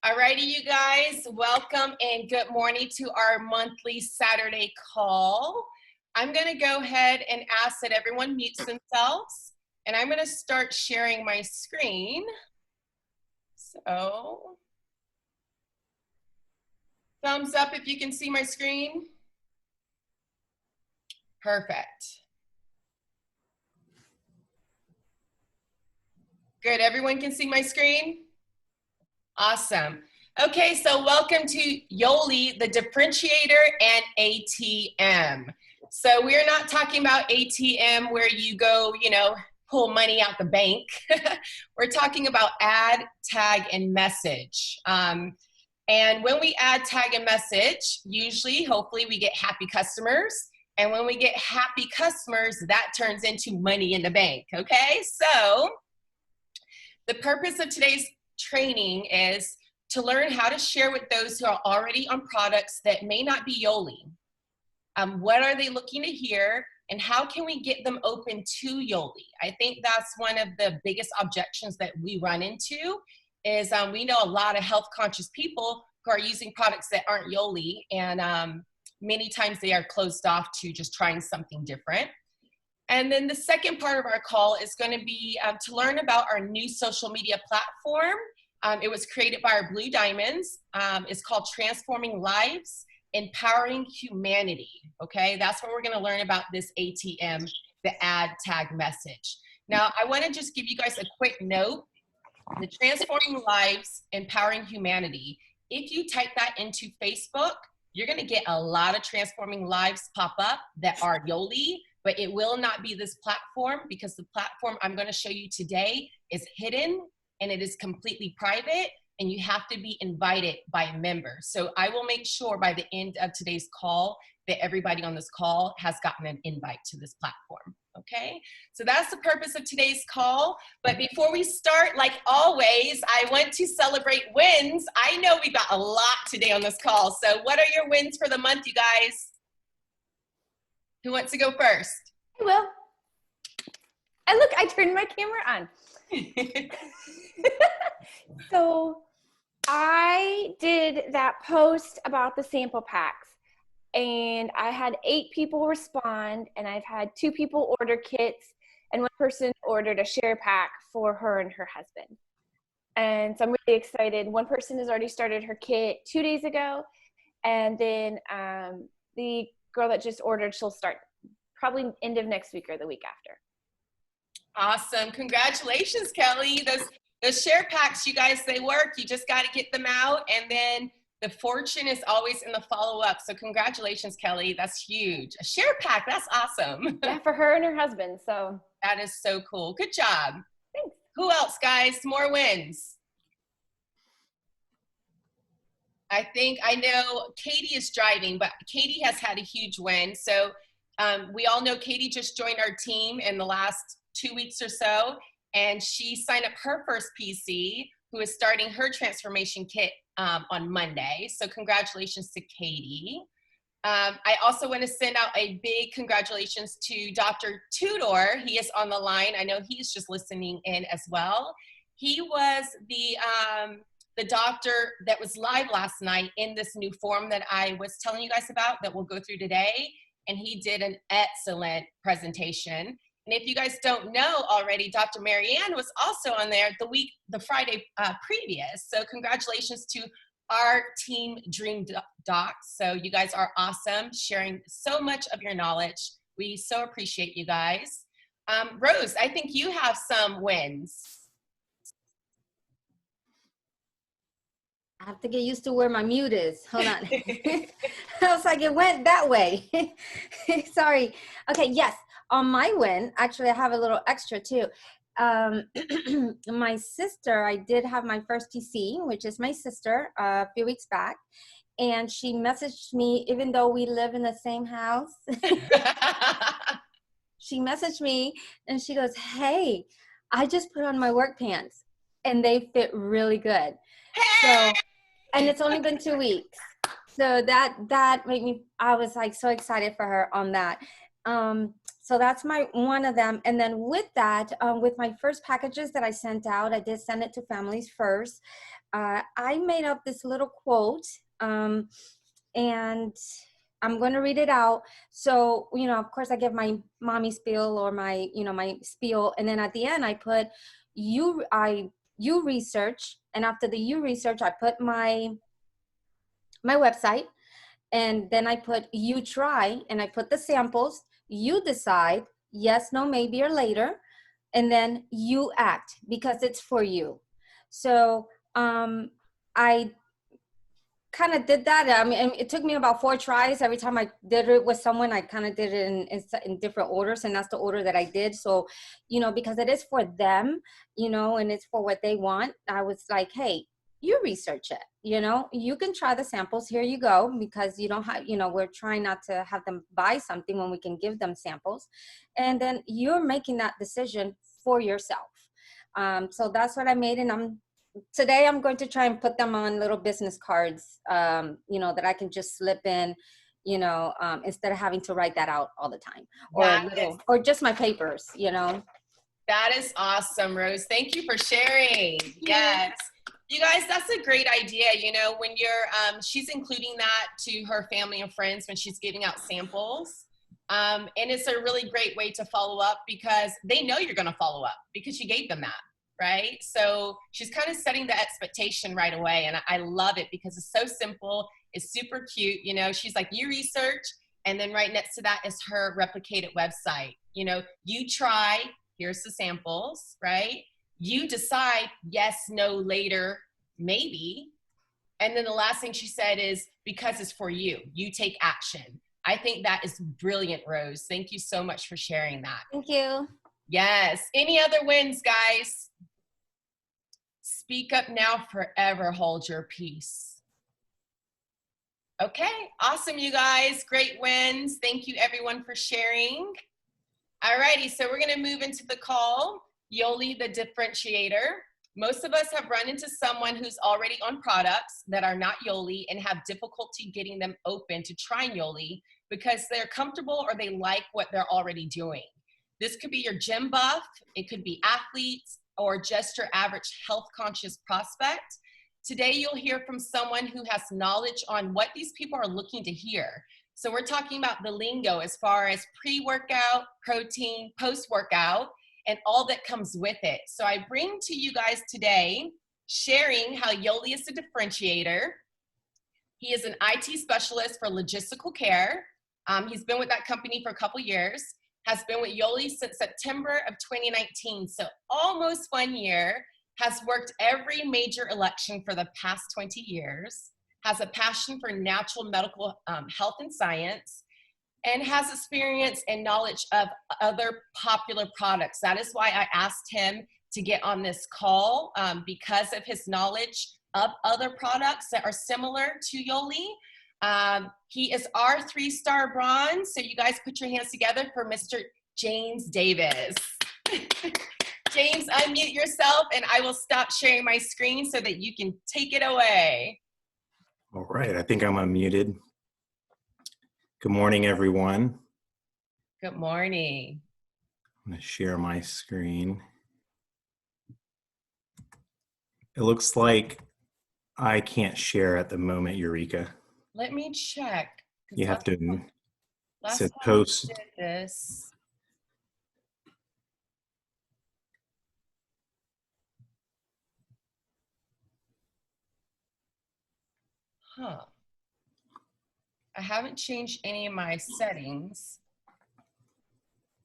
Alrighty, you guys, welcome and good morning to our monthly Saturday call. I'm going to go ahead and ask that everyone mutes themselves, and I'm going to start sharing my screen. So, thumbs up if you can see my screen. Perfect. Good, everyone can see my screen? Awesome. Okay, so welcome to Yoli, the Differentiator, and A.T.M. So we're not talking about A.T.M. where you go, pull money out the bank. We're talking about add, tag, and message. And when we add, tag, and message, usually, hopefully, we get happy customers. And when we get happy customers, that turns into money in the bank, okay? So the purpose of today's training is to learn how to share with those who are already on products that may not be Yoli. What are they looking to hear, and how can we get them open to Yoli? I think that's one of the biggest objections that we run into is we know a lot of health conscious people who are using products that aren't Yoli, and many times they are closed off to just trying something different. And then the second part of our call is going to be to learn about our new social media platform. It was created by our Blue Diamonds. It's called Transforming Lives, Empowering Humanity. Okay, that's what we're going to learn about this A.T.M, the add tag message. Now, I want to just give you guys a quick note. The Transforming Lives, Empowering Humanity. If you type that into Facebook, you're going to get a lot of Transforming Lives pop up that are Yoli. But it will not be this platform, because the platform I'm going to show you today is hidden and it is completely private, and you have to be invited by members. So I will make sure by the end of today's call that everybody on this call has gotten an invite to this platform. Okay, so that's the purpose of today's call. But before we start, like always, I want to celebrate wins. I know we got a lot today on this call. So what are your wins for the month, you guys? Who wants to go first? I will. And look, I turned my camera on. So I did that post about the sample packs, and I had 8 people respond, and I've had 2 people order kits, and 1 person ordered a share pack for her and her husband. And so I'm really excited. 1 person has already started her kit 2 days ago, and then the girl that just ordered, she'll start probably end of next week or the week after. Awesome. Congratulations, Kelly. Those share packs, you guys, they work. You just got to get them out, and then the fortune is always in the follow-up. So congratulations, Kelly. That's huge. A share pack, that's awesome. Yeah, for her and her husband. So that is so cool. Good job. Thanks. Who else, guys? More wins. I know Katie is driving, but Katie has had a huge win. So we all know Katie just joined our team in the last 2 weeks or so, and she signed up her first PC, who is starting her transformation kit on Monday. So congratulations to Katie. I also want to send out a big congratulations to Dr. Tudor. He is on the line. I know he's just listening in as well. He was the doctor that was live last night in this new form that I was telling you guys about that we'll go through today. And he did an excellent presentation. And if you guys don't know already, Dr. Marianne was also on there the Friday previous. So congratulations to our team Dream Docs. So you guys are awesome, sharing so much of your knowledge. We so appreciate you guys. Rose, I think you have some wins. I have to get used to where my mute is. Hold on. I was like, it went that way. Sorry. Okay, yes. On my win, actually, I have a little extra too. My sister, I did have my first PC, which is my sister, a few weeks back. And she messaged me, even though we live in the same house. She messaged me and she goes, hey, I just put on my work pants and they fit really good. So, and it's only been 2 weeks. So that made me, I was like so excited for her on that. So that's one of them. And then with that, with my first packages that I sent out, I did send it to families first. I made up this little quote, and I'm going to read it out. So, of course I give my mommy spiel or my, my spiel. And then at the end I put you research. And after the you research, I put my website. And then I put you try, and I put the samples. You decide, yes, no, maybe, or later. And then you act, because it's for you. So I kind of did that. I mean, it took me about 4 tries. Every time I did it with someone, I kind of did it in different orders, and that's the order that I did. So, because it is for them, and it's for what they want, I was like, hey, you research it, you can try the samples. Here you go, because you don't have, we're trying not to have them buy something when we can give them samples. And then you're making that decision for yourself. So that's what I made. And today I'm going to try and put them on little business cards, that I can just slip in, instead of having to write that out all the time, or just my papers, That is awesome, Rose. Thank you for sharing. Yes. You guys, that's a great idea. When you're, she's including that to her family and friends when she's giving out samples. And it's a really great way to follow up, because they know you're going to follow up because you gave them that, right? So she's kind of setting the expectation right away. And I love it because it's so simple. It's super cute. She's like, you research. And then right next to that is her replicated website. You try, here's the samples, right? You decide, yes, no, later, maybe. And then the last thing she said is, because it's for you, you take action. I think that is brilliant, Rose. Thank you so much for sharing that. Thank you. Yes. Any other wins, guys? Speak up now, forever hold your peace. Okay, awesome, you guys. Great wins. Thank you, everyone, for sharing. All righty, so we're going to move into the call. Yoli, the differentiator. Most of us have run into someone who's already on products that are not Yoli and have difficulty getting them open to trying Yoli because they're comfortable or they like what they're already doing. This could be your gym buff, it could be athletes, or just your average health-conscious prospect. Today, you'll hear from someone who has knowledge on what these people are looking to hear. So we're talking about the lingo as far as pre-workout, protein, post-workout, and all that comes with it. So I bring to you guys today, sharing how Yoli is a differentiator. He is an IT specialist for logistical care. He's been with that company for a couple years, has been with Yoli since September of 2019, so almost 1 year, has worked every major election for the past 20 years, has a passion for natural medical health and science, and has experience and knowledge of other popular products. That is why I asked him to get on this call, because of his knowledge of other products that are similar to Yoli. He is our 3-star bronze, so you guys put your hands together for Mr. James Davis. James, unmute yourself and I will stop sharing my screen so that you can take it away. All right, I think I'm unmuted. Good morning, everyone. Good morning. I'm going to share my screen. It looks like I can't share at the moment, Eureka. Let me check. You have to Last post. time I did this. Huh. I haven't changed any of my settings.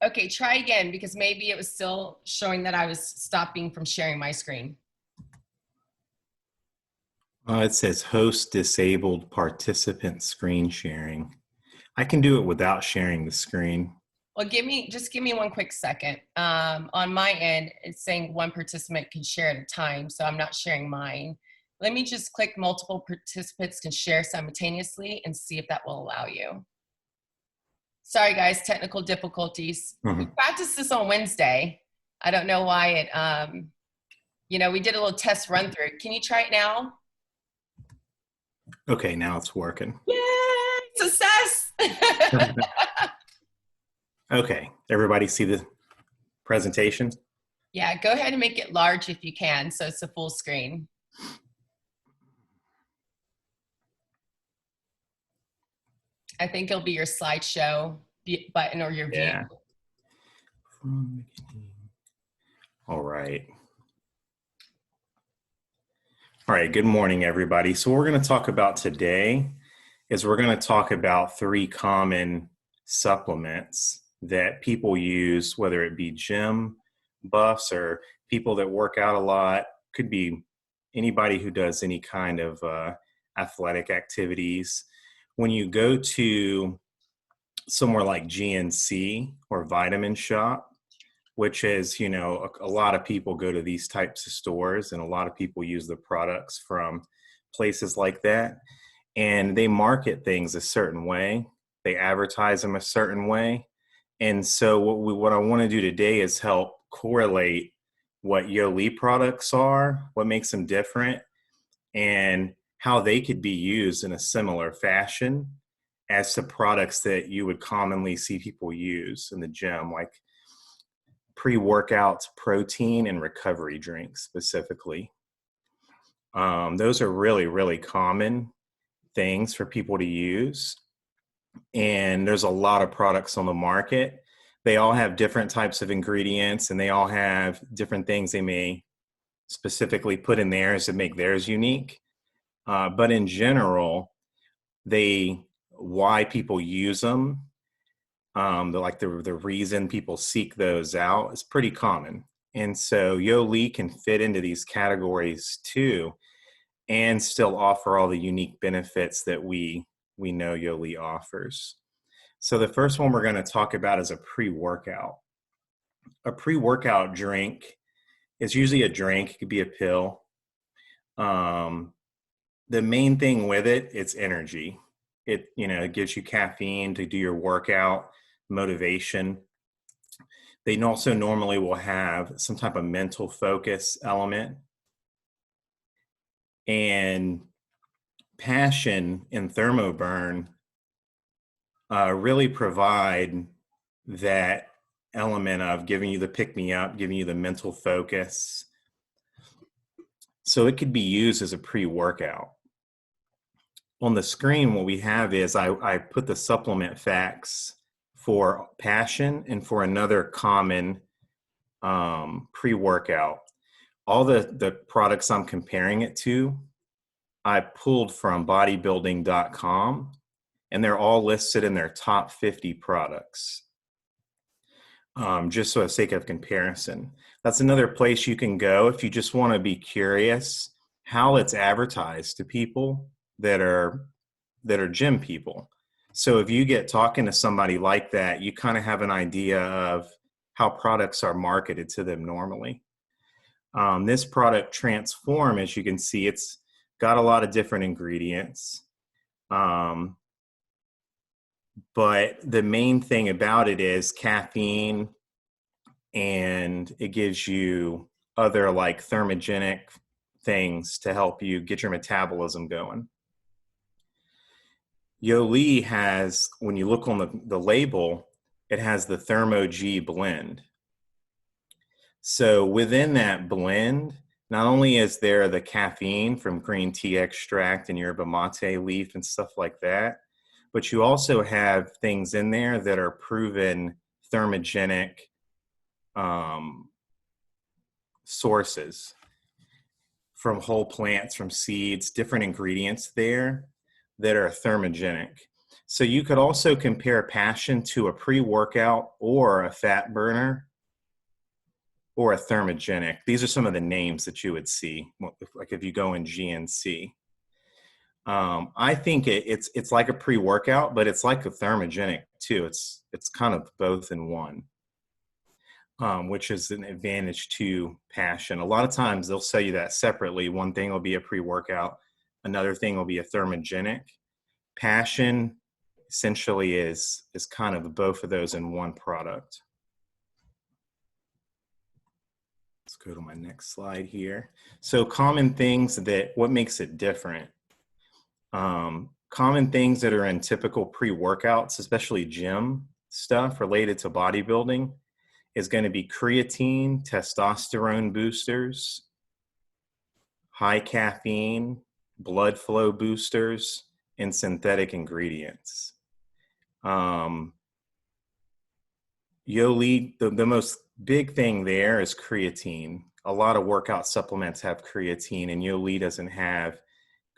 Okay, try again because maybe it was still showing that I was stopping from sharing my screen. It says host disabled participant screen sharing. I can do it without sharing the screen. Well, just give me one quick second. On my end, it's saying one participant can share at a time, so I'm not sharing mine. Let me just click multiple participants can share simultaneously and see if that will allow you. Sorry guys, technical difficulties. We practiced this on Wednesday. I don't know why it, we did a little test run through. Can you try it now? Okay, now it's working. Yay, success! Okay, everybody see the presentation? Yeah, go ahead and make it large if you can, so it's a full screen. I think it'll be your slideshow button or your view. Yeah. All right. All right, good morning, everybody. So what we're going to talk about today is we're going to talk about 3 common supplements that people use, whether it be gym buffs or people that work out a lot, could be anybody who does any kind of athletic activities. When you go to somewhere like GNC or Vitamin Shop, which is, you know, a lot of people go to these types of stores and a lot of people use the products from places like that. And they market things a certain way. They advertise them a certain way. And so what I want to do today is help correlate what Yoli products are, what makes them different, and how they could be used in a similar fashion as to products that you would commonly see people use in the gym, like pre-workout protein and recovery drinks specifically. Those are really, really common things for people to use. And there's a lot of products on the market. They all have different types of ingredients and they all have different things they may specifically put in theirs to make theirs unique. But in general, why people use them, the reason people seek those out is pretty common. And so Yoli can fit into these categories too and still offer all the unique benefits that we know Yoli offers. So the first one we're going to talk about is a pre-workout. A pre-workout drink is usually a drink. It could be a pill. The main thing with it, it's energy. It gives you caffeine to do your workout, motivation. They also normally will have some type of mental focus element. And passion and thermoburn really provide that element of giving you the pick-me-up, giving you the mental focus. So it could be used as a pre-workout. On the screen, what we have is I put the supplement facts for passion and for another common pre-workout. All the products I'm comparing it to, I pulled from bodybuilding.com, and they're all listed in their top 50 products, just for the sake of comparison. That's another place you can go if you just want to be curious how it's advertised to people that are gym people. So if you get talking to somebody like that, you kind of have an idea of how products are marketed to them normally. This product Transform, as you can see, it's got a lot of different ingredients. But the main thing about it is caffeine, and it gives you other like thermogenic things to help you get your metabolism going. Yoli has, when you look on the label, it has the Thermo G blend. So within that blend, not only is there the caffeine from green tea extract and yerba mate leaf and stuff like that, but you also have things in there that are proven thermogenic sources from whole plants, from seeds, different ingredients there that are thermogenic. So you could also compare passion to a pre-workout or a fat burner or a thermogenic. These are some of the names that you would see, like if you go in GNC. I think it's like a pre-workout, but it's like a thermogenic too. It's kind of both in one, which is an advantage to passion. A lot of times they'll sell you that separately. One thing will be a pre-workout, another thing will be a thermogenic. Passion essentially is kind of both of those in one product. Let's go to my next slide here. So common things what makes it different. Common things that are in typical pre-workouts, especially gym stuff related to bodybuilding, is going to be creatine, testosterone boosters, high caffeine, blood flow boosters, and synthetic ingredients. Yoli, the most big thing there is creatine. A lot of workout supplements have creatine, and Yoli doesn't have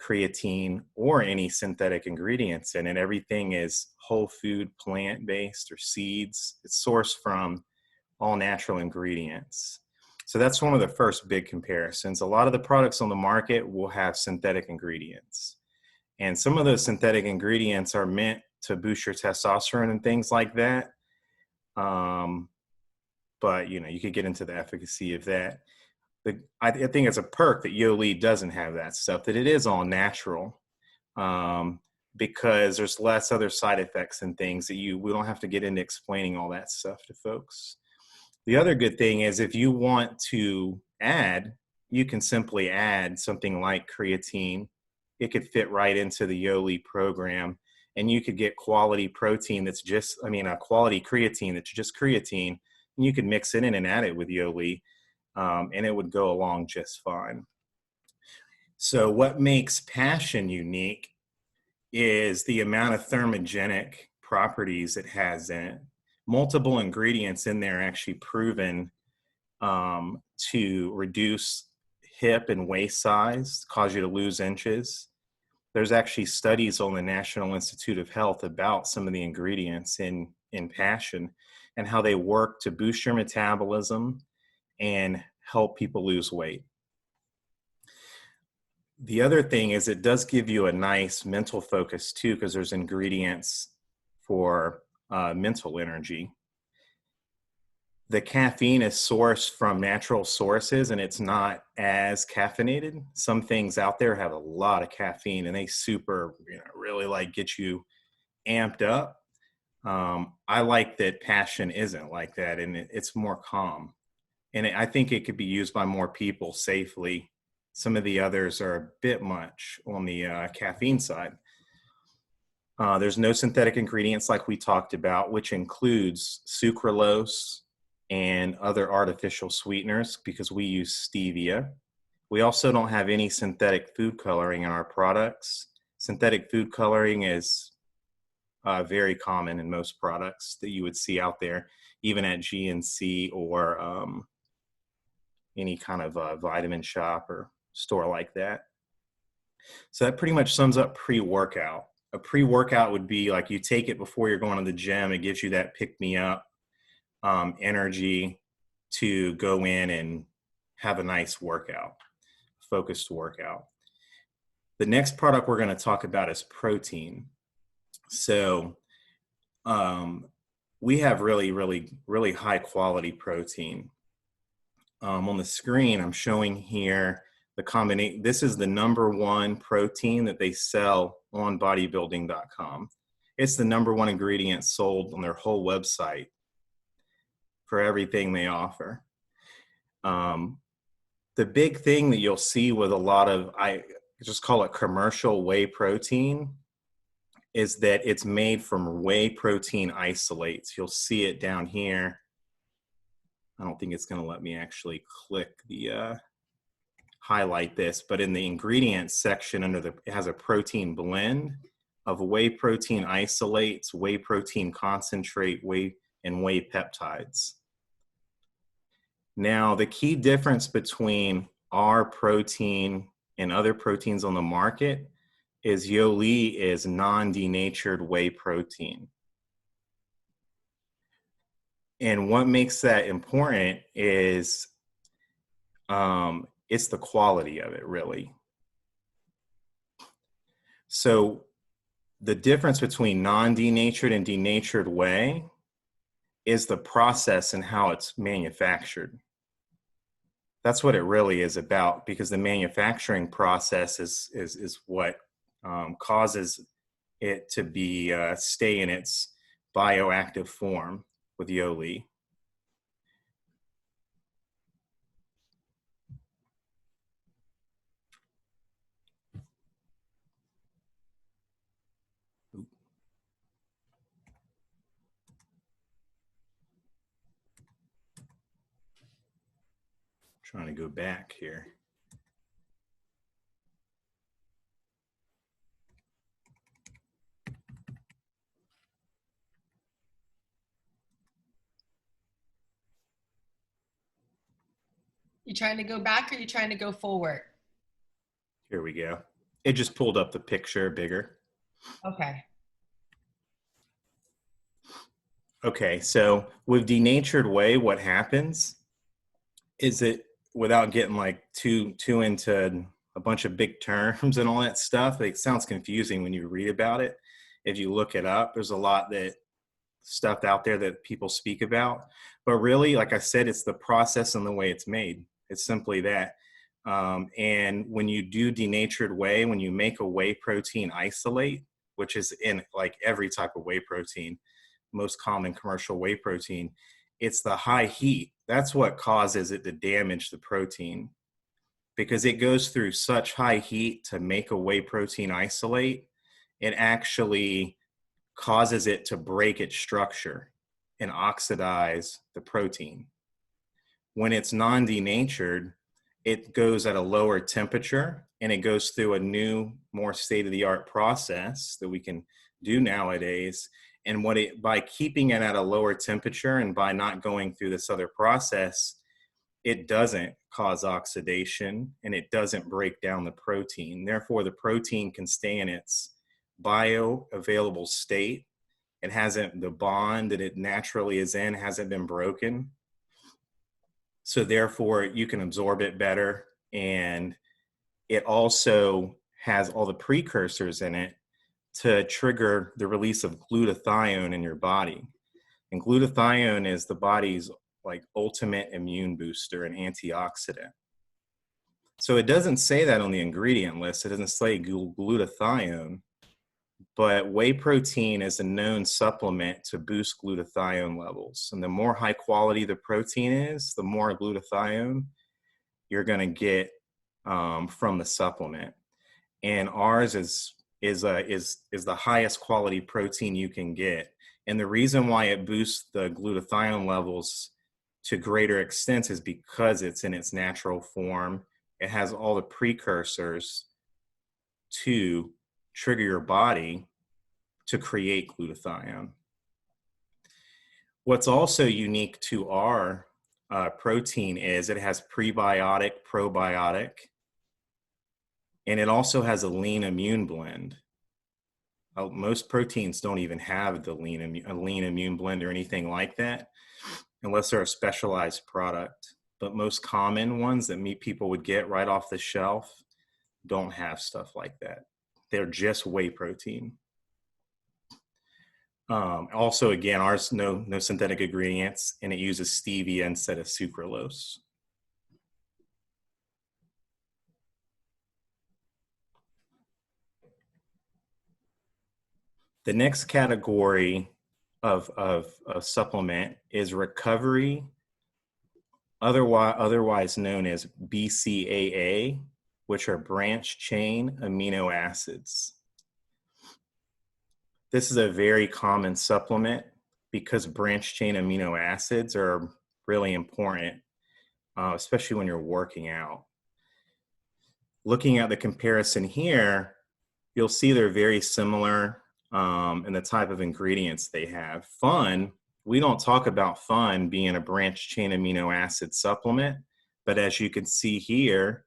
creatine or any synthetic ingredients in it. Everything is whole food, plant-based, or seeds. It's sourced from all natural ingredients. So that's one of the first big comparisons. A lot of the products on the market will have synthetic ingredients. And some of those synthetic ingredients are meant to boost your testosterone and things like that. But you could get into the efficacy of that. I think it's a perk that Yoli doesn't have that stuff, that it is all natural, because there's less other side effects and things that we don't have to get into explaining all that stuff to folks. The other good thing is if you want to add, you can simply add something like creatine. It could fit right into the Yoli program, and you could get quality protein that's just, a quality creatine that's just creatine, and you could mix it in and add it with Yoli, and it would go along just fine. So what makes Passion unique is the amount of thermogenic properties it has in it. Multiple ingredients in there actually proven to reduce hip and waist size, cause you to lose inches. There's actually studies on the National Institute of Health about some of the ingredients in Passion and how they work to boost your metabolism and help people lose weight. The other thing is it does give you a nice mental focus too, because there's ingredients for mental energy. The caffeine is sourced from natural sources, and it's not as caffeinated. Some things out there have a lot of caffeine, and they really get you amped up. I like that Passion isn't like that, and it's more calm. And I think it could be used by more people safely. Some of the others are a bit much on the caffeine side. There's no synthetic ingredients like we talked about, which includes sucralose and other artificial sweeteners because we use stevia. We also don't have any synthetic food coloring in our products. Synthetic food coloring is very common in most products that you would see out there, even at GNC or any kind of vitamin shop or store like that. So that pretty much sums up pre-workout. A pre-workout would be like you take it before you're going to the gym. It gives you that pick-me-up energy to go in and have a nice workout, focused workout. The next product we're going to talk about is protein. So we have really high quality protein. On the screen, I'm showing here the combination. This is the #1 protein that they sell on bodybuilding.com. It's the #1 ingredient sold on their whole website for everything they offer. The big thing that you'll see with a lot of, I just call it commercial whey protein, is that it's made from whey protein isolates. You'll see it down here. I don't think it's going to let me actually click the highlight this, but in the ingredients section it has a protein blend of whey protein isolates, whey protein concentrate, and whey peptides. Now, the key difference between our protein and other proteins on the market is Yoli is non-denatured whey protein. And what makes that important is it's the quality of it, really. So the difference between non-denatured and denatured whey is the process and how it's manufactured. That's what it really is about, because the manufacturing process is what causes it to be stay in its bioactive form with Yoli. Trying to go back here. You trying to go back or you trying to go forward? Here we go. It just pulled up the picture bigger. Okay. Okay, so with denatured whey, what happens is that without getting like too into a bunch of big terms and all that stuff, it sounds confusing when you read about it. If you look it up, there's a lot that stuff out there that people speak about. But really, like I said, it's the process and the way it's made. It's simply that. And when you do denatured whey, when you make a whey protein isolate, which is in like every type of whey protein, most common commercial whey protein, it's the high heat. That's what causes it to damage the protein, because it goes through such high heat to make a whey protein isolate. It actually causes it to break its structure and oxidize the protein. When it's non-denatured, it goes at a lower temperature and it goes through a new, more state-of-the-art process that we can do nowadays. And by keeping it at a lower temperature and by not going through this other process, it doesn't cause oxidation and it doesn't break down the protein. Therefore, the protein can stay in its bioavailable state. It hasn't, the bond that it naturally is in hasn't been broken. So therefore, you can absorb it better. And it also has all the precursors in it to trigger the release of glutathione in your body. And glutathione is the body's like ultimate immune booster and antioxidant. So it doesn't say that on the ingredient list. It doesn't say glutathione, but whey protein is a known supplement to boost glutathione levels. And the more high quality the protein is, the more glutathione you're going to get from the supplement. And ours is the highest quality protein you can get. And the reason why it boosts the glutathione levels to greater extent is because it's in its natural form. It has all the precursors to trigger your body to create glutathione. What's also unique to our protein is it has prebiotic, probiotic, and it also has a lean immune blend. Most proteins don't even have the lean immune blend or anything like that, unless they're a specialized product. But most common ones that people would get right off the shelf don't have stuff like that. They're just whey protein. Also, again, ours no synthetic ingredients, and it uses stevia instead of sucralose. The next category of supplement is recovery, otherwise known as BCAA, which are branch chain amino acids. This is a very common supplement because branch chain amino acids are really important, especially when you're working out. Looking at the comparison here, you'll see they're very similar in the type of ingredients they have. Fun, we don't talk about Fun being a branch chain amino acid supplement, but as you can see here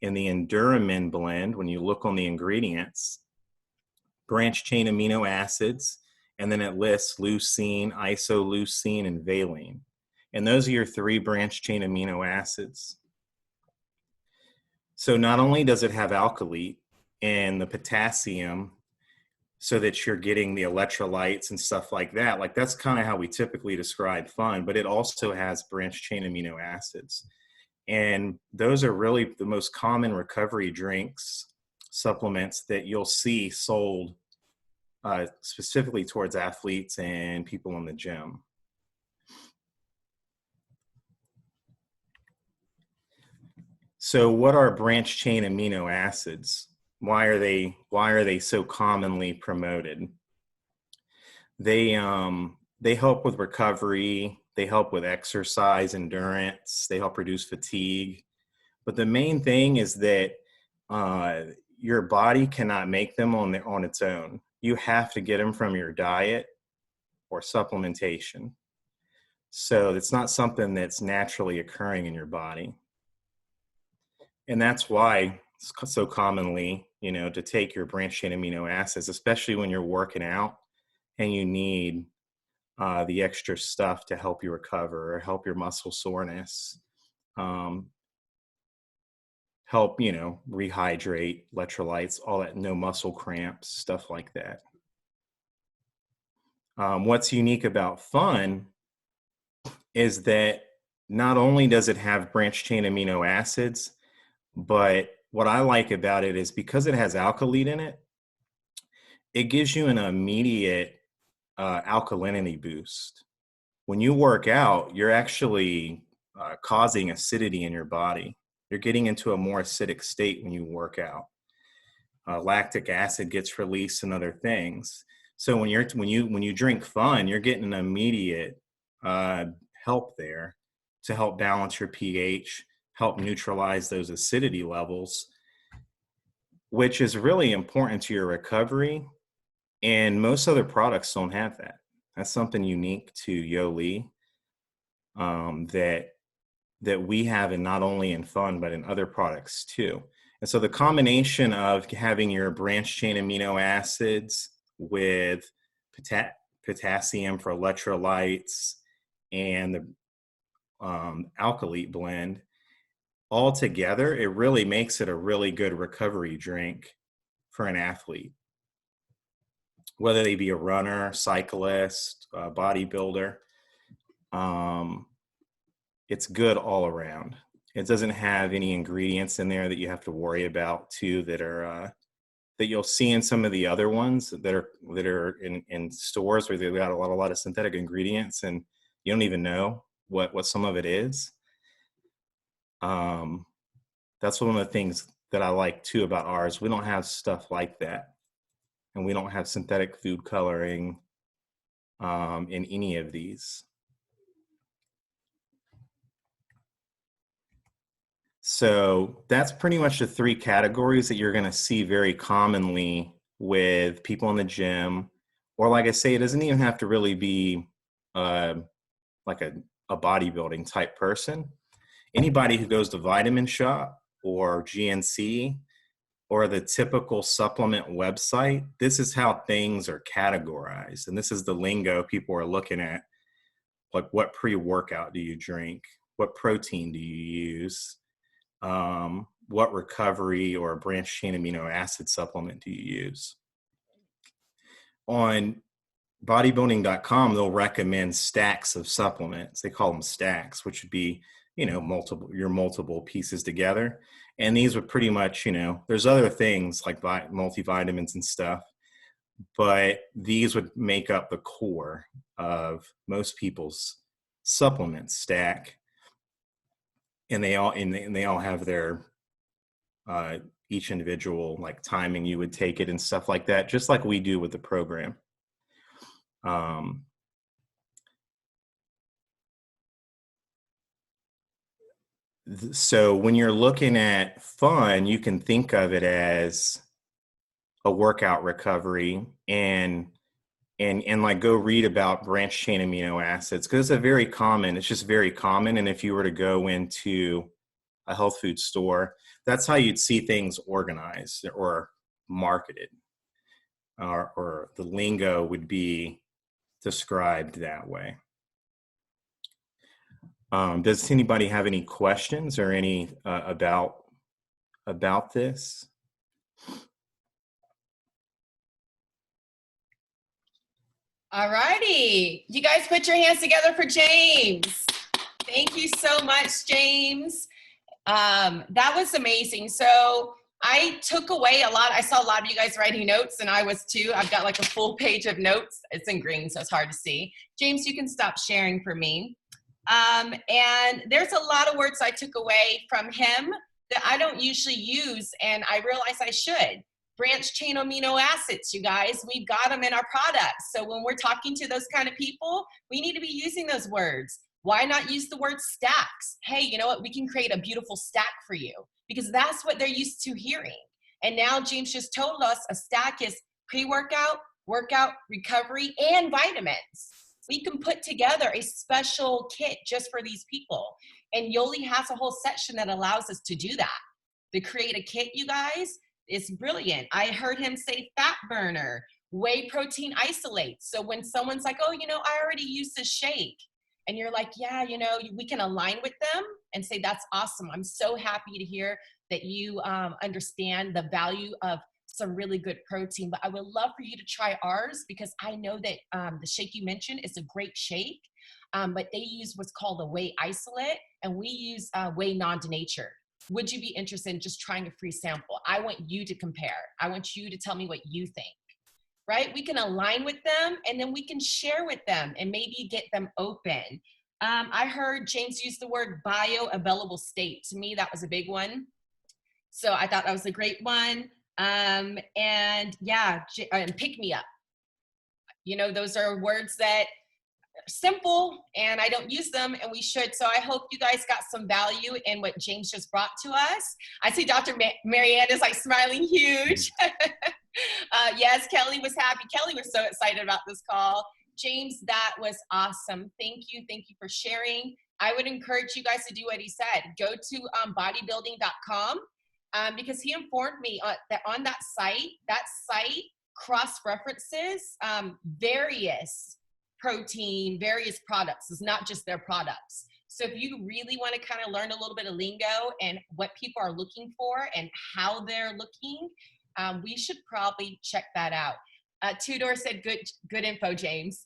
in the Enduramin blend, when you look on the ingredients, branch chain amino acids, and then it lists leucine, isoleucine, and valine. And those are your 3 branch chain amino acids. So not only does it have alkali and the potassium so that you're getting the electrolytes and stuff like that, like that's kind of how we typically describe Fun, but it also has branch chain amino acids. And those are really the most common recovery drinks, supplements that you'll see sold specifically towards athletes and people in the gym. So what are branch chain amino acids? Why are they so commonly promoted? They help with recovery, they help with exercise endurance, they help reduce fatigue. But the main thing is that your body cannot make them on its own. You have to get them from your diet or supplementation. So it's not something that's naturally occurring in your body. And that's why so commonly, to take your branched chain amino acids, especially when you're working out and you need the extra stuff to help you recover or help your muscle soreness, help, rehydrate, electrolytes, all that, no muscle cramps, stuff like that. What's unique about Fun is that not only does it have branched chain amino acids, but what I like about it is because it has alkaline in it, it gives you an immediate alkalinity boost. When you work out, you're actually causing acidity in your body. You're getting into a more acidic state when you work out. Lactic acid gets released and other things. So when you drink Fun, you're getting an immediate help there to help balance your pH, help neutralize those acidity levels, which is really important to your recovery. And most other products don't have that. That's something unique to Yoli that we have, and not only in Fun, but in other products too. And so the combination of having your branched chain amino acids with potassium for electrolytes and the alkylate blend all together, it really makes it a really good recovery drink for an athlete, whether they be a runner, cyclist, bodybuilder. It's good all around. It doesn't have any ingredients in there that you have to worry about too, that are that you'll see in some of the other ones that are in stores where they've got a lot of synthetic ingredients and you don't even know what some of it is. That's one of the things that I like too about ours. We don't have stuff like that, and we don't have synthetic food coloring in any of these. So that's pretty much the three categories that you're going to see very commonly with people in the gym, or like I say, it doesn't even have to really be like a bodybuilding type person. Anybody who goes to Vitamin Shop or GNC or the typical supplement website, this is how things are categorized. And this is the lingo people are looking at. Like, what pre-workout do you drink? What protein do you use? What recovery or branched chain amino acid supplement do you use? On bodybuilding.com, they'll recommend stacks of supplements. They call them stacks, which would be, multiple pieces together. And these would pretty much, there's other things like multivitamins and stuff, but these would make up the core of most people's supplement stack. And they all have their each individual like timing you would take it and stuff like that, just like we do with the program. So when you're looking at Fun, you can think of it as a workout recovery and like go read about branched chain amino acids, because it's just very common. And if you were to go into a health food store, that's how you'd see things organized or marketed, or the lingo would be described that way. Does anybody have any questions or any about this? All righty. You guys put your hands together for James. Thank you so much, James. That was amazing. So I took away a lot. I saw a lot of you guys writing notes, and I was too. I've got like a full page of notes. It's in green, so it's hard to see. James, you can stop sharing for me. And there's a lot of words I took away from him that I don't usually use, and I realize I should. Branched chain amino acids, you guys, we've got them in our products. So when we're talking to those kind of people, we need to be using those words. Why not use the word stacks? Hey, you know what? We can create a beautiful stack for you, because that's what they're used to hearing. And now James just told us a stack is pre-workout, workout, recovery, and vitamins. We can put together a special kit just for these people. And Yoli has a whole section that allows us to do that. to create a kit, you guys, is brilliant. I heard him say fat burner, whey protein isolate. So when someone's like, oh, you know, I already use this shake, and you're like, yeah, you know, we can align with them and say, that's awesome. I'm so happy to hear that you understand the value of some really good protein, but I would love for you to try ours, because I know that the shake you mentioned is a great shake, but they use what's called a whey isolate, and we use whey non-denatured. Would you be interested in just trying a free sample? I want you to compare. I want you to tell me what you think, right? We can align with them, and then we can share with them and maybe get them open. I heard James use the word bioavailable state. To me, that was a big one. So I thought that was a great one. And yeah, and pick me up. You know, those are words that are simple and I don't use them, and we should. So I hope you guys got some value in what James just brought to us. I see Dr. Marianne is like smiling huge. Yes, Kelly was happy. Kelly was so excited about this call. James, that was awesome. Thank you for sharing. I would encourage you guys to do what he said. Go to bodybuilding.com. Because he informed me that on that site cross-references various protein, various products. It's not just their products. So if you really want to kind of learn a little bit of lingo and what people are looking for and how they're looking, we should probably check that out. Tudor said, good info, James.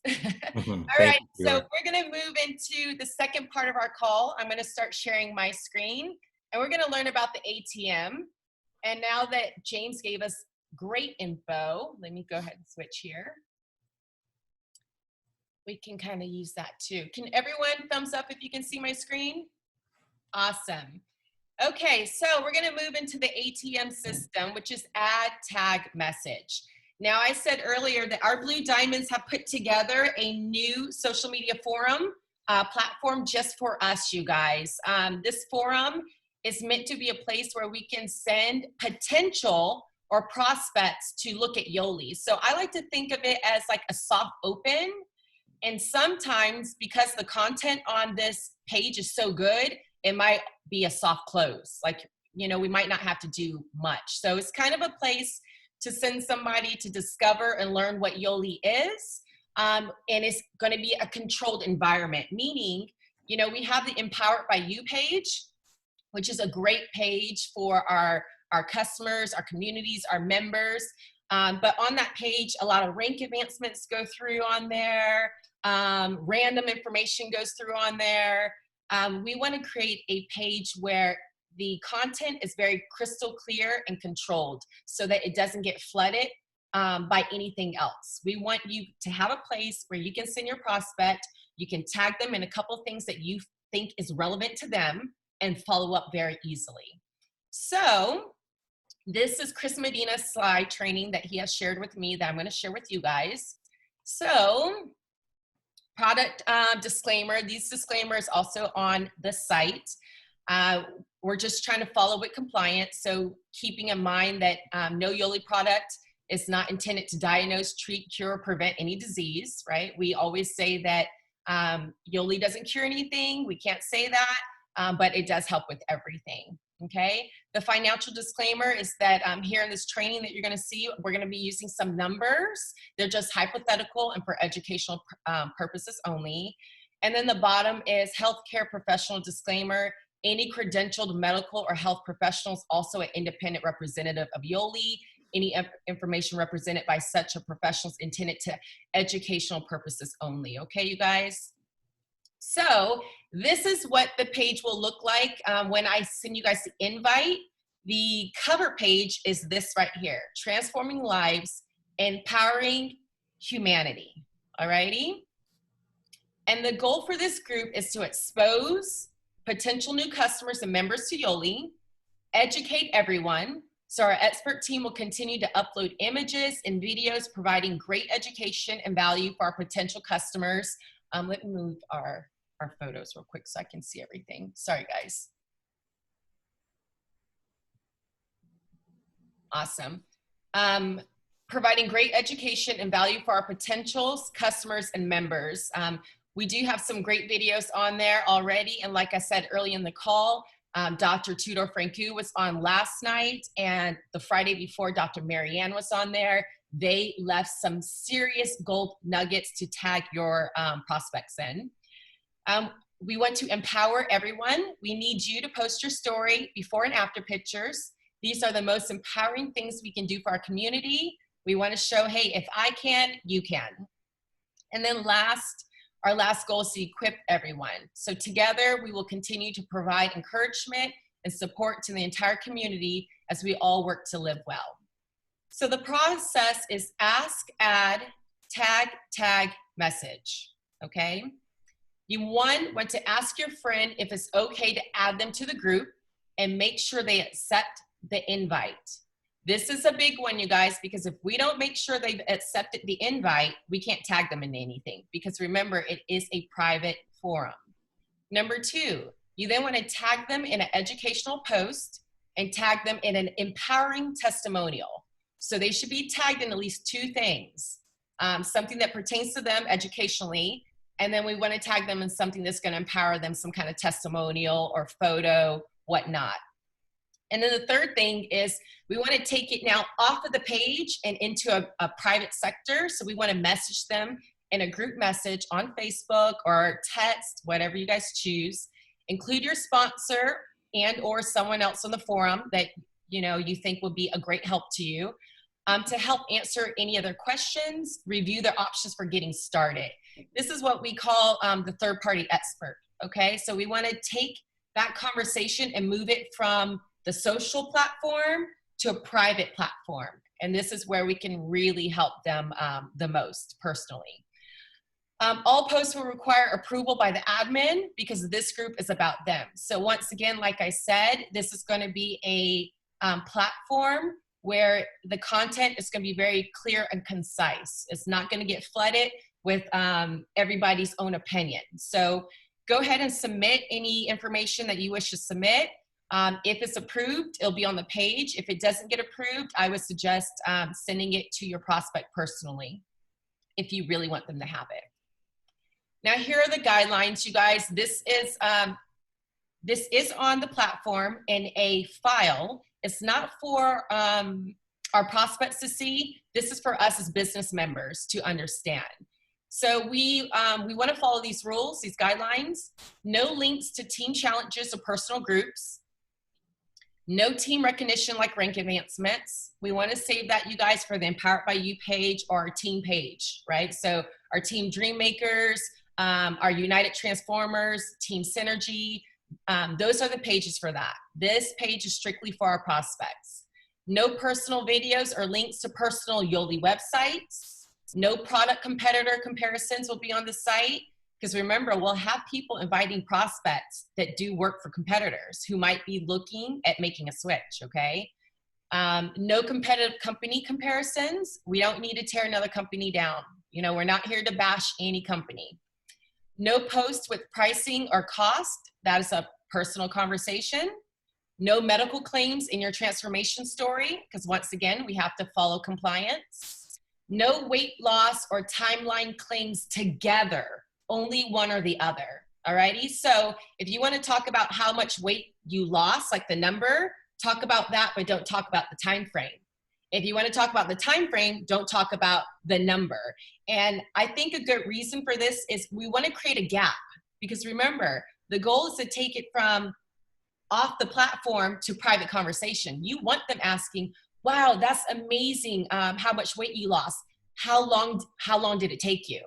All right, so we're going to move into the second part of our call. I'm going to start sharing my screen. And we're going to learn about the A.T.M. And now that James gave us great info, let me go ahead and switch here. We can kind of use that too. Can everyone thumbs up if you can see my screen? Awesome. Okay, so we're going to move into the A.T.M. system, which is add tag message. Now, I said earlier that our Blue Diamonds have put together a new social media forum platform just for us, you guys. This forum is meant to be a place where we can send potential or prospects to look at Yoli. So I like to think of it as like a soft open. And sometimes because the content on this page is so good, it might be a soft close. Like, you know, we might not have to do much. So it's kind of a place to send somebody to discover and learn what Yoli is. And it's going to be a controlled environment, meaning, you know, we have the Empowered by You page, which is a great page for our customers, our communities, our members. But on that page, a lot of rank advancements go through on there. Random information goes through on there. We want to create a page where the content is very crystal clear and controlled so that it doesn't get flooded by anything else. We want you to have a place where you can send your prospect, you can tag them in a couple of things that you think is relevant to them, and follow up very easily. So this is Chris Medina's slide training that he has shared with me that I'm going to share with you guys. So product disclaimer, these disclaimers also on the site. We're just trying to follow with compliance. So keeping in mind that no Yoli product is not intended to diagnose, treat, cure, or prevent any disease, right? We always say that Yoli doesn't cure anything. We can't say that. But it does help with everything, okay? The financial disclaimer is that here in this training that you're gonna see, we're gonna be using some numbers. They're just hypothetical and for educational purposes only. And then the bottom is healthcare professional disclaimer. Any credentialed medical or health professionals, also an independent representative of Yoli. Any information represented by such a professional is intended to educational purposes only, okay, you guys? So this is what the page will look like when I send you guys the invite. The cover page is this right here, Transforming Lives, Empowering Humanity, alrighty? And the goal for this group is to expose potential new customers and members to Yoli, educate everyone, so our expert team will continue to upload images and videos providing great education and value for our potential customers. Let me move our photos real quick so I can see everything. Sorry, guys. Awesome. Providing great education and value for our potentials, customers, and members. We do have some great videos on there already. And like I said early in the call, Dr. Tudor Francu was on last night, and the Friday before, Dr. Marianne was on there. They left some serious gold nuggets to tag your prospects in. We want to empower everyone. We need you to post your story, before and after pictures. These are the most empowering things we can do for our community. We want to show, hey, if I can, you can. And then our last goal is to equip everyone. So together, we will continue to provide encouragement and support to the entire community as we all work to live well. So the process is ask, add, tag, message, okay? You want to ask your friend if it's okay to add them to the group and make sure they accept the invite. This is a big one, you guys, because if we don't make sure they've accepted the invite, we can't tag them in anything, because remember, it is a private forum. Number 2, you then want to tag them in an educational post and tag them in an empowering testimonial. So they should be tagged in at least 2 things, something that pertains to them educationally, and then we want to tag them in something that's going to empower them, some kind of testimonial or photo, whatnot. And then the third thing is we want to take it now off of the page and into a private sector. So we want to message them in a group message on Facebook or text, whatever you guys choose. Include your sponsor and or someone else on the forum that you think would be a great help to you, to help answer any other questions, review their options for getting started. This is what we call the third-party expert, okay? So we want to take that conversation and move it from the social platform to a private platform. And this is where we can really help them the most personally. All posts will require approval by the admin because this group is about them. So once again, like I said, this is going to be a platform where the content is going to be very clear and concise. It's not going to get flooded with everybody's own opinion. So go ahead and submit any information that you wish to submit. If it's approved, it'll be on the page. If it doesn't get approved, I would suggest sending it to your prospect personally if you really want them to have it. Now, here are the guidelines, you guys. This is on the platform in a file. It's not for our prospects to see. This is for us as business members to understand. So we want to follow these rules, these guidelines. No links to team challenges or personal groups. No team recognition like rank advancements. We want to save that, you guys, for the Empowered by You page or our team page, right? So our Team Dream Makers, our United Transformers, Team Synergy, those are the pages for that. This page is strictly for our prospects. No personal videos or links to personal Yoli websites. No product competitor comparisons will be on the site. Because remember, we'll have people inviting prospects that do work for competitors who might be looking at making a switch, okay? No competitive company comparisons. We don't need to tear another company down. We're not here to bash any company. No posts with pricing or cost. That is a personal conversation. No medical claims in your transformation story, because once again, we have to follow compliance. No weight loss or timeline claims together. Only one or the other, alrighty? So if you want to talk about how much weight you lost, like the number, talk about that, but don't talk about the time frame. If you want to talk about the time frame, don't talk about the number. And I think a good reason for this is we want to create a gap, because remember, the goal is to take it from off the platform to private conversation. You want them asking, wow, that's amazing, how much weight you lost. How long did it take you?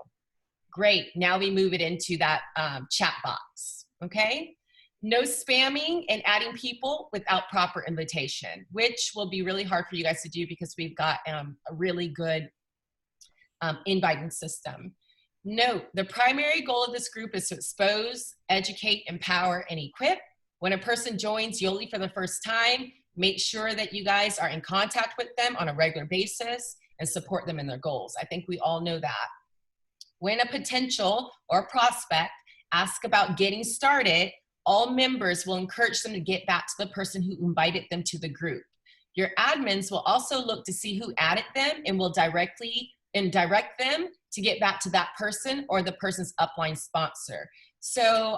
Great, now we move it into that chat box, okay? No spamming and adding people without proper invitation, which will be really hard for you guys to do because we've got a really good inviting system. Note, the primary goal of this group is to expose, educate, empower, and equip. When a person joins Yoli for the first time, make sure that you guys are in contact with them on a regular basis and support them in their goals. I think we all know that. When a potential or prospect asks about getting started, all members will encourage them to get back to the person who invited them to the group. Your admins will also look to see who added them and will direct them to get back to that person or the person's upline sponsor. So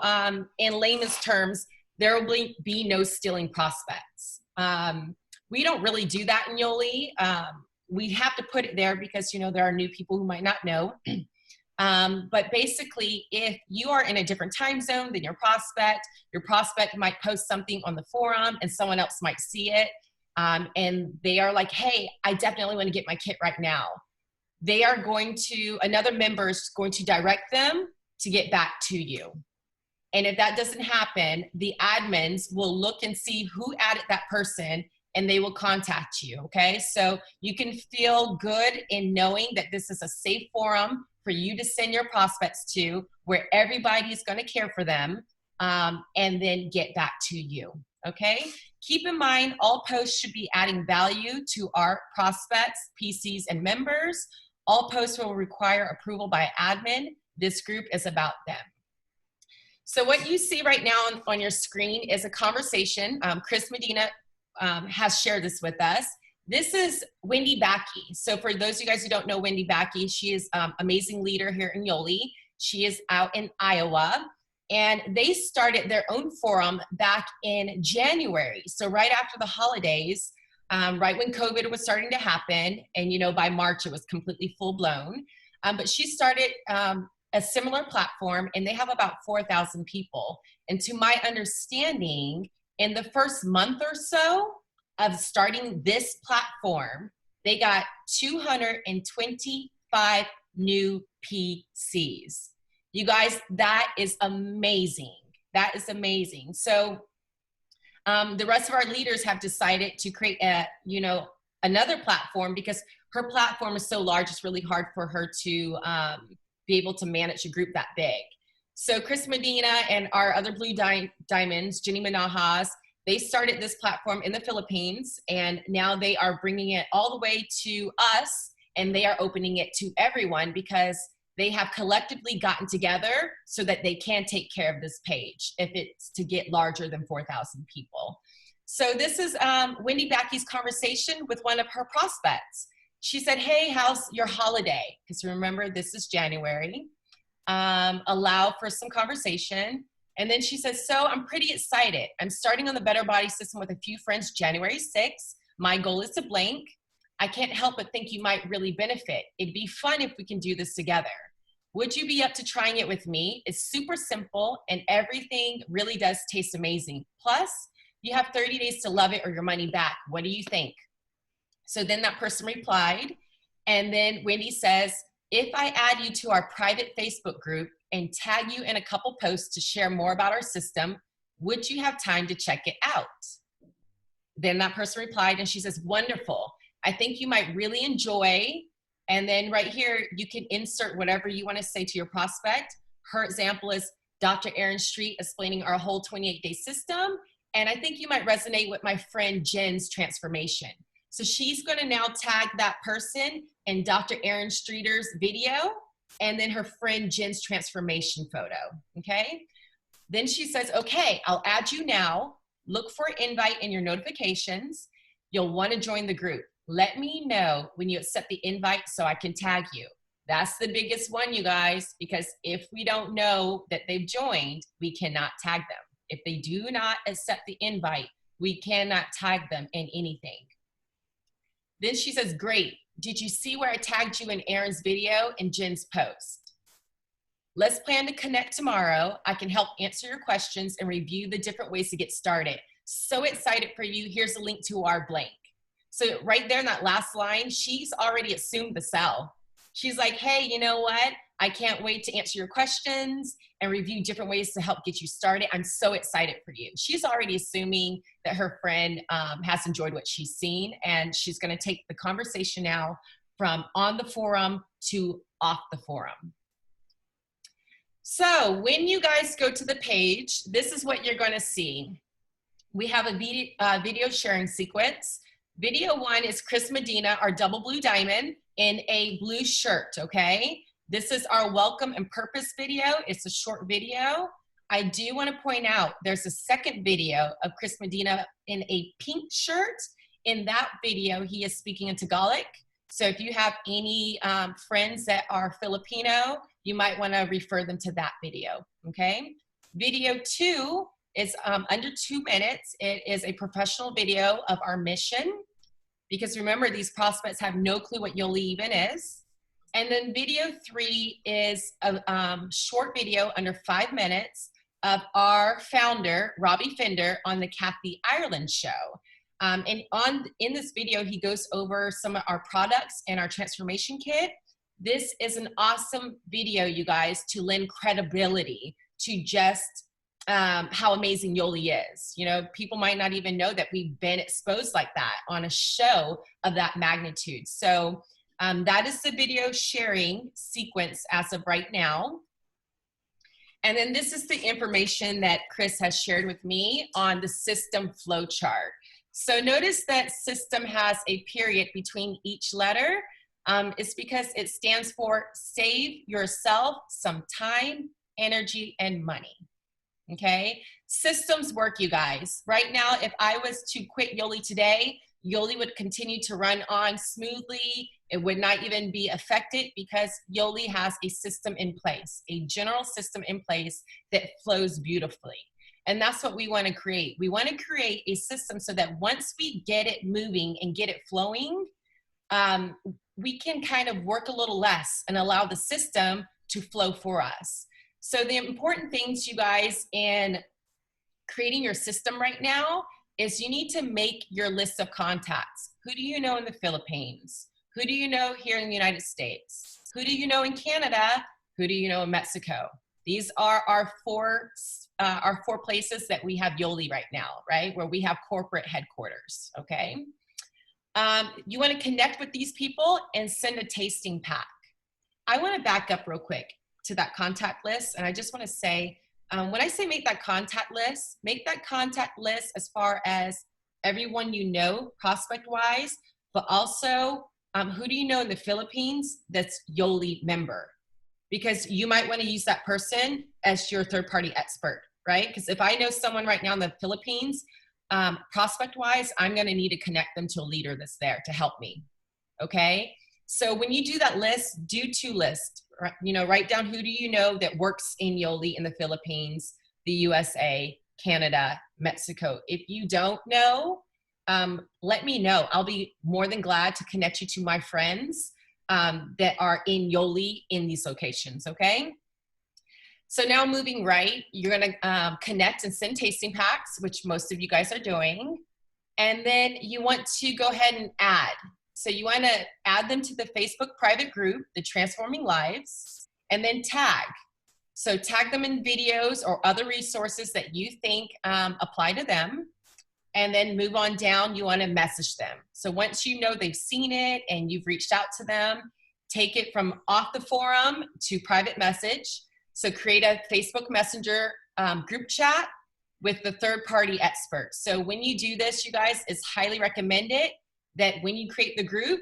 in layman's terms, there will be no stealing prospects. We don't really do that in Yoli. We have to put it there because, you know, there are new people who might not know. But basically, if you are in a different time zone than your prospect might post something on the forum and someone else might see it. And they are like, hey, I definitely want to get my kit right now. Another member is going to direct them to get back to you. And if that doesn't happen, the admins will look and see who added that person and they will contact you, okay? So you can feel good in knowing that this is a safe forum for you to send your prospects to, where everybody is gonna care for them, and then get back to you, okay? Keep in mind, all posts should be adding value to our prospects, PCs, and members. All posts will require approval by admin. This group is about them. So what you see right now on your screen is a conversation. Chris Medina has shared this with us. This is Wendy Backey. So for those of you guys who don't know Wendy Backey, she is an amazing leader here in Yoli. She is out in Iowa. And they started their own forum back in January. So right after the holidays, right when COVID was starting to happen. And, you know, by March, it was completely full blown. But she started a similar platform, and they have about 4,000 people. And to my understanding, in the first month or so of starting this platform, they got 225 new PCs. You guys, that is amazing. That is amazing. So the rest of our leaders have decided to create another platform, because her platform is so large, it's really hard for her to be able to manage a group that big. So Chris Medina and our other Blue Diamonds, Jenny Manajas, they started this platform in the Philippines, and now they are bringing it all the way to us, and they are opening it to everyone because they have collectively gotten together so that they can take care of this page if it's to get larger than 4,000 people. So this is Wendy Backey's conversation with one of her prospects. She said, hey, how's your holiday? Because remember, this is January. Allow for some conversation. And then she says, so I'm pretty excited. I'm starting on the Better Body System with a few friends January 6th. My goal is to blank. I can't help but think you might really benefit. It'd be fun if we can do this together. Would you be up to trying it with me? It's super simple and everything really does taste amazing. Plus, you have 30 days to love it or your money back. What do you think? So then that person replied, and then Wendy says, if I add you to our private Facebook group and tag you in a couple posts to share more about our system, would you have time to check it out? Then that person replied, and she says, wonderful. I think you might really enjoy. And then right here, you can insert whatever you want to say to your prospect. Her example is Dr. Erin Street explaining our whole 28-day system. And I think you might resonate with my friend Jen's transformation. So she's going to now tag that person in Dr. Erin Streeter's video, and then her friend Jen's transformation photo, okay? Then she says, okay, I'll add you now. Look for an invite in your notifications. You'll want to join the group. Let me know when you accept the invite so I can tag you. That's the biggest one, you guys, because if we don't know that they've joined, we cannot tag them. If they do not accept the invite, we cannot tag them in anything. Then she says, great. Did you see where I tagged you in Erin's video and Jen's post? Let's plan to connect tomorrow. I can help answer your questions and review the different ways to get started. So excited for you. Here's a link to our blank. So right there in that last line, she's already assumed the sell. She's like, hey, you know what? I can't wait to answer your questions and review different ways to help get you started. I'm so excited for you. She's already assuming that her friend has enjoyed what she's seen, and she's going to take the conversation now from on the forum to off the forum. So when you guys go to the page, this is what you're going to see. We have a video sharing sequence. Video 1 is Chris Medina, our double blue diamond, in a blue shirt, okay? This is our welcome and purpose video. It's a short video. I do want to point out there's a second video of Chris Medina in a pink shirt. In that video, he is speaking in Tagalog. So if you have any friends that are Filipino, you might want to refer them to that video, okay? Video 2 It's under 2 minutes. It is a professional video of our mission, because remember, these prospects have no clue what Yoli even is. And then video 3 is a short video under 5 minutes of our founder, Robbie Fender, on the Kathy Ireland show. And in this video, he goes over some of our products and our transformation kit. This is an awesome video, you guys, to lend credibility to just how amazing Yoli is. You know, people might not even know that we've been exposed like that on a show of that magnitude. So that is the video sharing sequence as of right now. And then this is the information that Chris has shared with me on the system flow chart. So notice that system has a period between each letter. It's because it stands for save yourself some time, energy, and money. Okay, systems work, you guys. Right now, if I was to quit Yoli today, Yoli would continue to run on smoothly. It would not even be affected because Yoli has a system in place, a general system in place that flows beautifully. And that's what we want to create. We want to create a system so that once we get it moving and get it flowing, we can kind of work a little less and allow the system to flow for us. So the important things, you guys, in creating your system right now is you need to make your list of contacts. Who do you know in the Philippines? Who do you know here in the United States? Who do you know in Canada? Who do you know in Mexico? These are our four places that we have Yoli right now, right? Where we have corporate headquarters, okay? You want to connect with these people and send a tasting pack. I want to back up real quick to that contact list. And I just want to say, when I say make that contact list as far as everyone you know, prospect-wise, but also who do you know in the Philippines that's Yoli member? Because you might want to use that person as your third-party expert, right? Because if I know someone right now in the Philippines, prospect-wise, I'm going to need to connect them to a leader that's there to help me, okay? So when you do that list, do 2 lists. You know, write down who do you know that works in Yoli in the Philippines, the USA, Canada, Mexico. If you don't know, let me know. I'll be more than glad to connect you to my friends that are in Yoli in these locations, okay? So now moving right, you're gonna connect and send tasting packs, which most of you guys are doing. And then you want to go ahead and add. So you want to add them to the Facebook private group, the Transforming Lives, and then tag. So tag them in videos or other resources that you think apply to them. And then move on down, you want to message them. So once you know they've seen it and you've reached out to them, take it from off the forum to private message. So create a Facebook Messenger group chat with the third-party experts. So when you do this, you guys, it's highly recommended that when you create the group,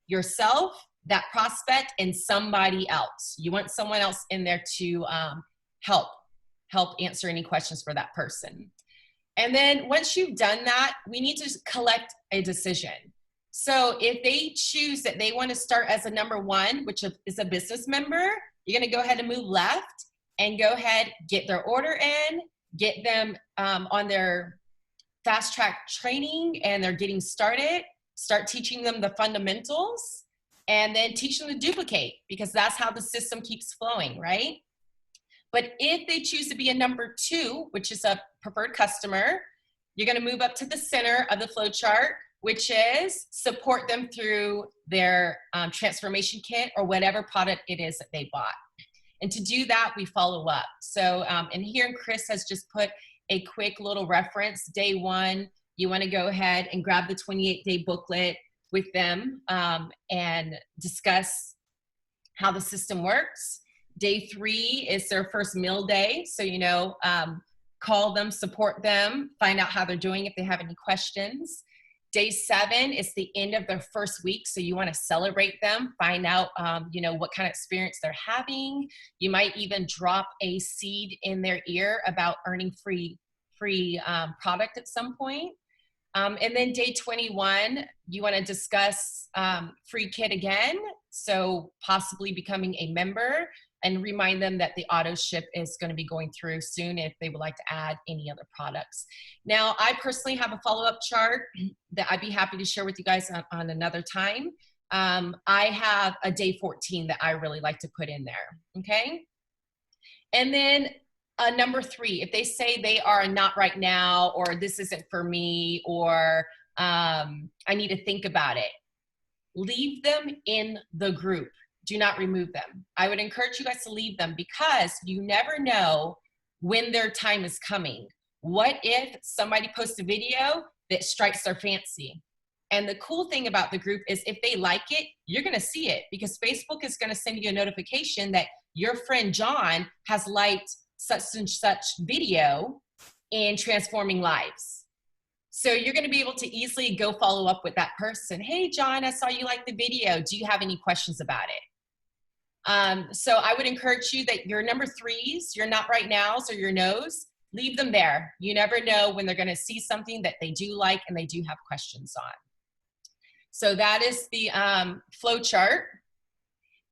yourself, that prospect, and somebody else. You want someone else in there to help answer any questions for that person. And then once you've done that, we need to collect a decision. So if they choose that they want to start as a number 1, which is a business member, you're going to go ahead and move left and go ahead, get their order in, get them on their fast track training, and they're getting started. Start teaching them the fundamentals, and then teach them to duplicate, because that's how the system keeps flowing, right? But if they choose to be a number 2, which is a preferred customer, you're going to move up to the center of the flow chart, which is support them through their transformation kit or whatever product it is that they bought. And to do that, we follow up. So, and here Chris has just put a quick little reference. Day 1, you want to go ahead and grab the 28-day booklet with them and discuss how the system works. Day 3 is their first meal day. So, you know, call them, support them, find out how they're doing if they have any questions. Day 7 is the end of their first week. So you want to celebrate them, find out, you know, what kind of experience they're having. You might even drop a seed in their ear about earning free product at some point. And then day 21, you want to discuss free kit again. So possibly becoming a member. and remind them that the auto ship is going to be going through soon if they would like to add any other products. Now, I personally have a follow-up chart that I'd be happy to share with you guys on another time. I have a day 14 that I really like to put in there, okay? And then number 3, if they say they are not right now, or this isn't for me, or I need to think about it, leave them in the group. Do not remove them. I would encourage you guys to leave them because you never know when their time is coming. What if somebody posts a video that strikes their fancy? And the cool thing about the group is if they like it, you're gonna see it because Facebook is gonna send you a notification that your friend John has liked such and such video in Transforming Lives. So you're gonna be able to easily go follow up with that person. Hey, John, I saw you like the video. Do you have any questions about it? So I would encourage you that your number 3s, your not right nows or your no's, leave them there. You never know when they're gonna see something that they do like and they do have questions on. So that is the flow chart.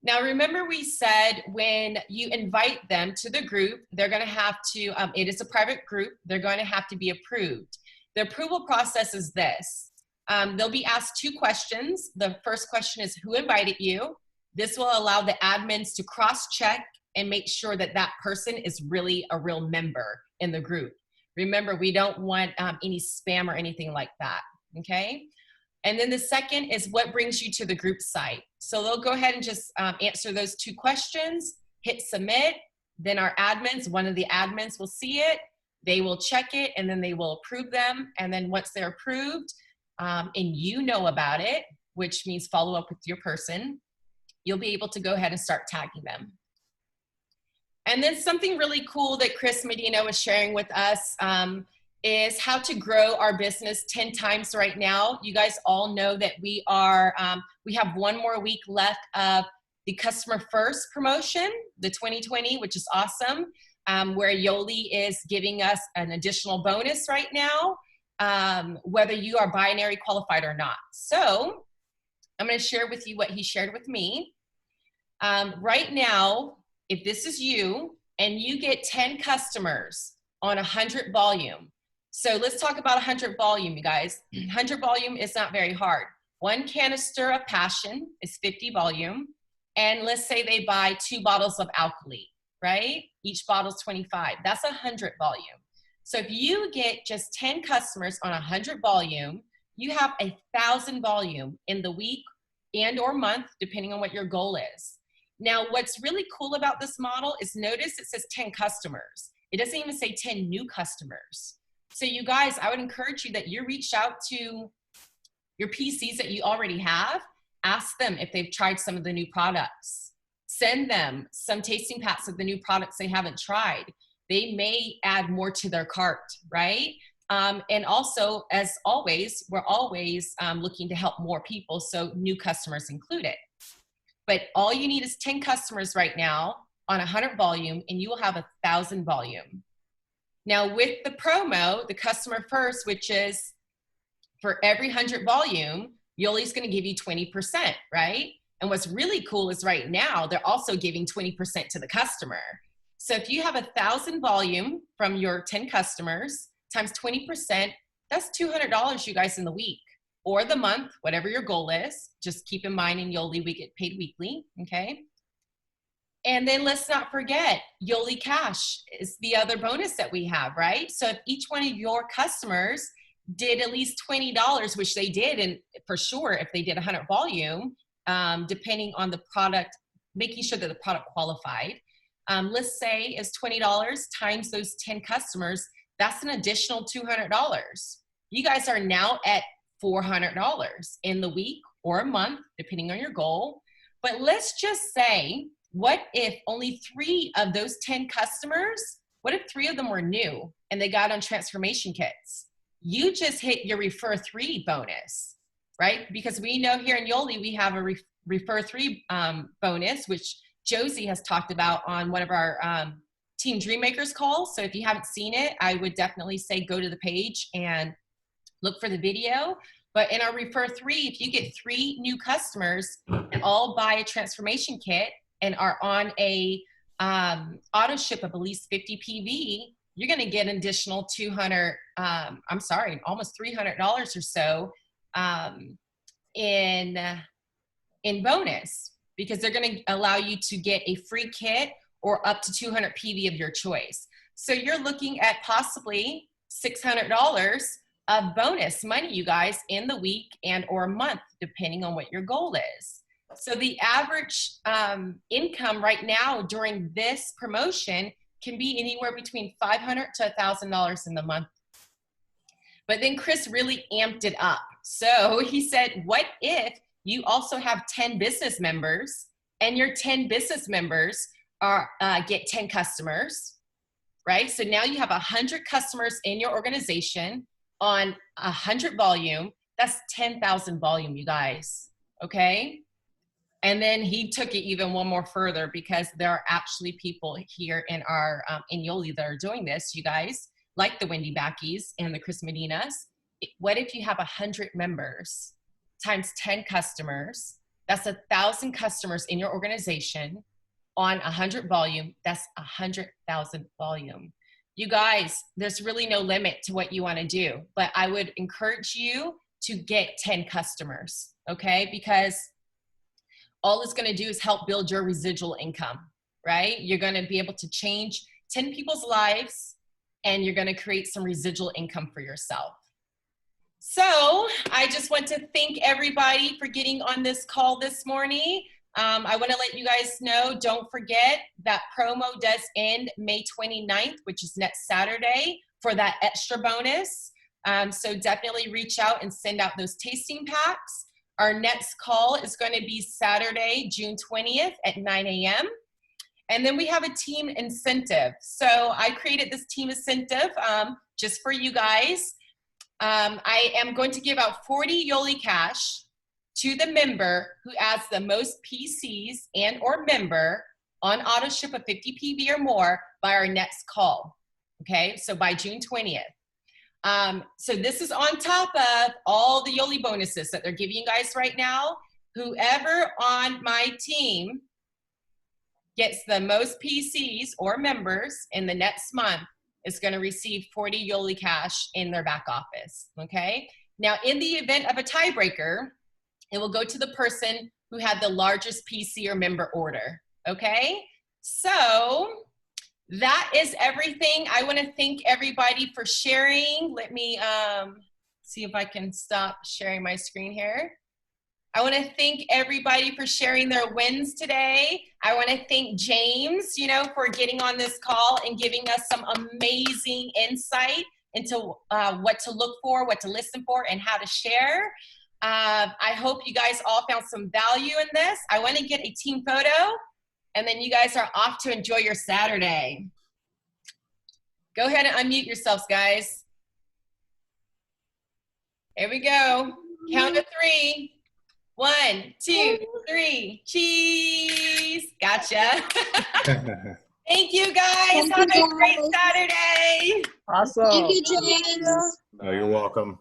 Now remember we said when you invite them to the group, they're gonna have to, it is a private group, they're gonna have to be approved. The approval process is this. They'll be asked 2 questions. The first question is who invited you? This will allow the admins to cross-check and make sure that that person is really a real member in the group. Remember, we don't want any spam or anything like that, okay? And then the second is what brings you to the group site. So they'll go ahead and just answer those 2 questions, hit submit, then our admins, one of the admins will see it, they will check it, and then they will approve them. And then once they're approved, and you know about it, which means follow up with your person, you'll be able to go ahead and start tagging them. And then something really cool that Chris Medina was sharing with us is how to grow our business 10 times right now. You guys all know that we are, we have 1 more week left of the Customer First promotion, the 2020, which is awesome, where Yoli is giving us an additional bonus right now, whether you are binary qualified or not. So I'm gonna share with you what he shared with me. Right now, if this is you and you get 10 customers on 100 volume, so let's talk about 100 volume, you guys. 100 volume is not very hard. 1 canister of Passion is 50 volume, and let's say they buy 2 bottles of Alkali, right? Each bottle is 25. That's 100 volume. So if you get just 10 customers on 100 volume, you have 1,000 volume in the week and or month, depending on what your goal is. Now, what's really cool about this model is notice it says 10 customers. It doesn't even say 10 new customers. So you guys, I would encourage you that you reach out to your PCs that you already have, ask them if they've tried some of the new products. Send them some tasting packs of the new products they haven't tried. They may add more to their cart, right? And also, as always, we're always looking to help more people, so new customers included. But all you need is 10 customers right now on 100 volume, and you will have 1,000 volume. Now, with the promo, the Customer First, which is for every 100 volume, Yoli's going to give you 20%, right? And what's really cool is right now, they're also giving 20% to the customer. So if you have 1,000 volume from your 10 customers times 20%, that's $200, you guys, in the week or the month, whatever your goal is. Just keep in mind in Yoli, we get paid weekly, okay? And then let's not forget, Yoli Cash is the other bonus that we have, right? So if each one of your customers did at least $20, which they did, and for sure if they did 100 volume, depending on the product, making sure that the product qualified, let's say is $20 times those 10 customers, that's an additional $200. You guys are now at $400 in the week or a month, depending on your goal. But let's just say, what if only 3 of those 10 customers, what if 3 of them were new and they got on transformation kits? You just hit your refer 3 bonus, right? Because we know here in Yoli, we have a refer 3 bonus, which Josie has talked about on one of our Team Dreammakers calls. So if you haven't seen it, I would definitely say go to the page and look for the video. But in our refer 3, if you get 3 new customers and all buy a transformation kit and are on a auto ship of at least 50 PV, you're going to get an additional almost $300 or so in bonus, because they're going to allow you to get a free kit or up to 200 PV of your choice. So you're looking at possibly $600 of bonus money, you guys, in the week and or month, depending on what your goal is. So the average income right now during this promotion can be anywhere between $500 to $1,000 in the month. But then Chris really amped it up. So he said, what if you also have 10 business members, and your 10 business members are get 10 customers, right? So now you have 100 customers in your organization on 100 volume. That's 10,000 volume, you guys, okay? And then he took it even one more further, because there are actually people here in our in Yoli that are doing this, you guys, like the Wendy Backies and the Chris Medinas. What if you have 100 members times 10 customers? That's 1,000 customers in your organization on 100 volume. That's 100,000 volume. You guys, there's really no limit to what you want to do, but I would encourage you to get 10 customers, okay? Because all it's going to do is help build your residual income, right? You're going to be able to change 10 people's lives, and you're going to create some residual income for yourself. So I just want to thank everybody for getting on this call this morning. I want to let you guys know, don't forget that promo does end May 29th, which is next Saturday, for that extra bonus. So definitely reach out and send out those tasting packs. Our next call is going to be Saturday, June 20th at 9 a.m. And then we have a team incentive. So I created this team incentive just for you guys. I am going to give out 40 Yoli cash to the member who adds the most PCs and or member on auto ship of 50 PV or more by our next call. Okay, so by June 20th. So this is on top of all the Yoli bonuses that they're giving you guys right now. Whoever on my team gets the most PCs or members in the next month is going to receive 40 Yoli cash in their back office, okay? Now, in the event of a tiebreaker, it will go to the person who had the largest PC or member order, okay? So that is everything. I want to thank everybody for sharing. Let me see if I can stop sharing my screen here. I want to thank everybody for sharing their wins today. I want to thank James, for getting on this call and giving us some amazing insight into what to look for, what to listen for, and how to share. I hope you guys all found some value in this. I want to get a team photo, and then you guys are off to enjoy your Saturday. Go ahead and unmute yourselves, guys. Here we go. Count to 3. 1, 2, 3. Cheese. Gotcha. Thank you, guys. Have a great Saturday. Awesome. Thank you, James. Oh, you're welcome.